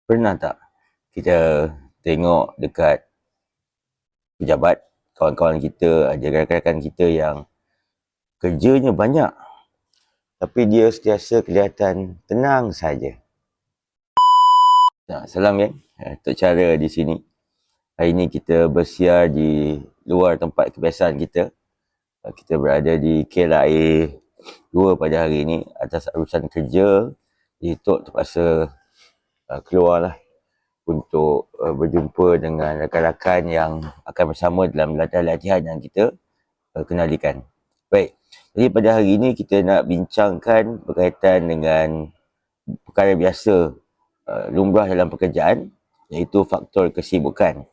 Pernah tak kita tengok dekat pejabat, kawan-kawan kita, ada rakan-rakan kita yang kerjanya banyak tapi dia sentiasa kelihatan tenang saja. Salam kan, Tok Cara di sini. Hari ini kita bersiar di luar tempat kebiasaan kita. Kita berada di KLIA 2 pada hari ini atas urusan kerja. Jadi Tok terpaksa keluarlah untuk berjumpa dengan rakan-rakan yang akan bersama dalam latihan yang kita kenalikan. Baik, jadi pada hari ini kita nak bincangkan berkaitan dengan perkara biasa lumrah dalam pekerjaan, iaitu faktor kesibukan.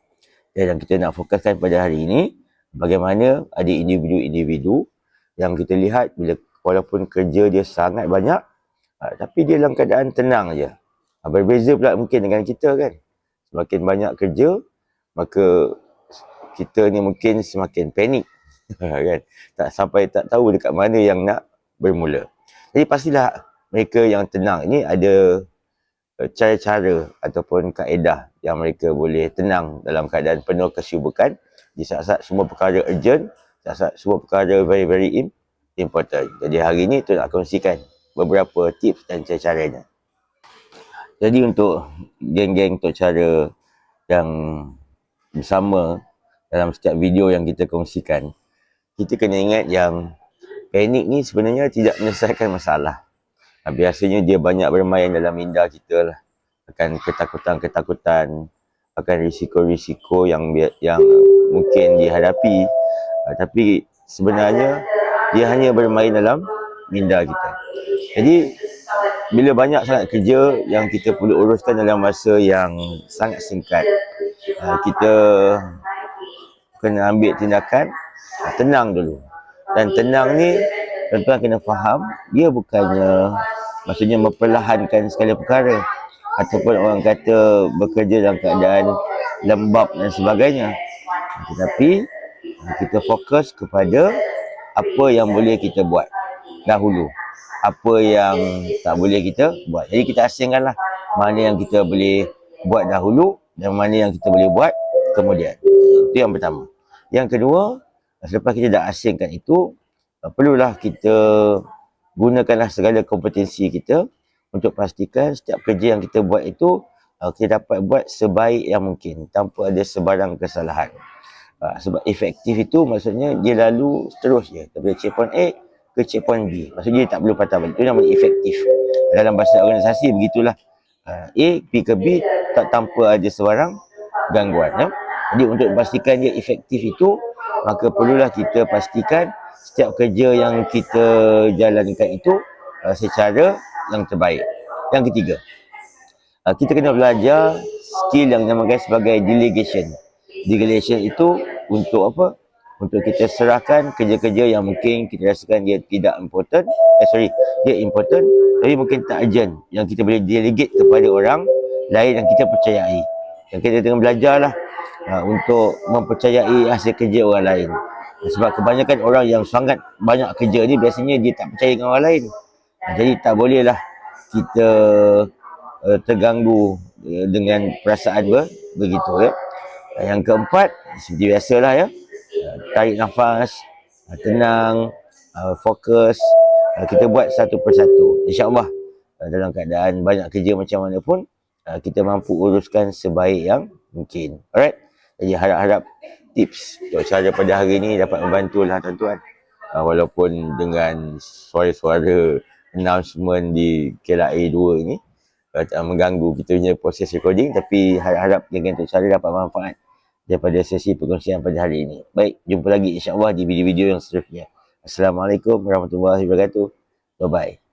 Dan kita nak fokuskan pada hari ini, bagaimana ada individu-individu yang kita lihat bila walaupun kerja dia sangat banyak, tapi dia dalam keadaan tenang je. Berbeza pula mungkin dengan kita kan. Semakin banyak kerja, maka kita ni mungkin semakin panik. Kan? Tak tahu dekat mana yang nak bermula. Jadi pastilah mereka yang tenang ini ada cara-cara ataupun kaedah yang mereka boleh tenang dalam keadaan penuh kesibukan. Di saat-saat semua perkara urgent, saat-saat semua perkara very very important. Jadi hari ini tu nak kongsikan beberapa tips dan cara-caranya. Jadi untuk geng-geng Tok Cara yang bersama dalam setiap video yang kita kongsikan, kita kena ingat yang panik ni sebenarnya tidak menyelesaikan masalah. Biasanya dia banyak bermain dalam minda kita lah. Akan ketakutan-ketakutan, akan risiko-risiko yang mungkin dihadapi. Tapi sebenarnya dia hanya bermain dalam minda kita. Jadi bila banyak sangat kerja yang kita perlu uruskan dalam masa yang sangat singkat, kita kena ambil tindakan tenang dulu. Dan tenang ni tuan-tuan kena faham, dia bukannya maksudnya memperlahankan segala perkara ataupun orang kata bekerja dalam keadaan lembab dan sebagainya. Tetapi kita fokus kepada apa yang boleh kita buat dahulu, apa yang tak boleh kita buat. Jadi kita asingkanlah mana yang kita boleh buat dahulu dan mana yang kita boleh buat kemudian. Itu yang pertama. Yang kedua, selepas kita dah asingkan itu, perlulah kita gunakanlah segala kompetensi kita untuk pastikan setiap kerja yang kita buat itu kita dapat buat sebaik yang mungkin tanpa ada sebarang kesalahan. Sebab efektif itu maksudnya dia lalu terus je daripada checkpoint A ke checkpoint B. Maksudnya dia tak perlu patah balik. Itu namanya efektif. Dalam bahasa organisasi begitulah. A pergi ke B tak tanpa ada sebarang gangguan. Jadi untuk pastikan dia efektif itu, maka perlulah kita pastikan setiap kerja yang kita jalankan itu secara yang terbaik. Yang ketiga, kita kena belajar skill yang dinamakan sebagai delegation. Delegation itu untuk apa? Untuk kita serahkan kerja-kerja yang mungkin kita rasakan dia tidak important. Dia important tapi mungkin tak urgent. Yang kita boleh delegate kepada orang lain yang kita percayai. Yang kita tengah belajarlah untuk mempercayai hasil kerja orang lain. Sebab kebanyakan orang yang sangat banyak kerja ni biasanya dia tak percaya dengan orang lain. Jadi tak bolehlah kita terganggu dengan perasaan begitu ya. Yang keempat, seperti biasalah ya, tarik nafas, tenang, fokus, kita buat satu persatu. InsyaAllah dalam keadaan banyak kerja macam mana pun, kita mampu uruskan sebaik yang mungkin. Alright? Jadi harap-harap tips Tok Cara pada hari ini dapat membantulah tuan-tuan. Walaupun dengan suara-suara announcement di KLIA 2 ini mengganggu kita punya proses recording, tapi harap-harap dengan Tok Cara dapat manfaat daripada sesi perkongsian pada hari ini. Baik, jumpa lagi insya-Allah di video-video yang seterusnya. Assalamualaikum warahmatullahi wabarakatuh. Bye-bye.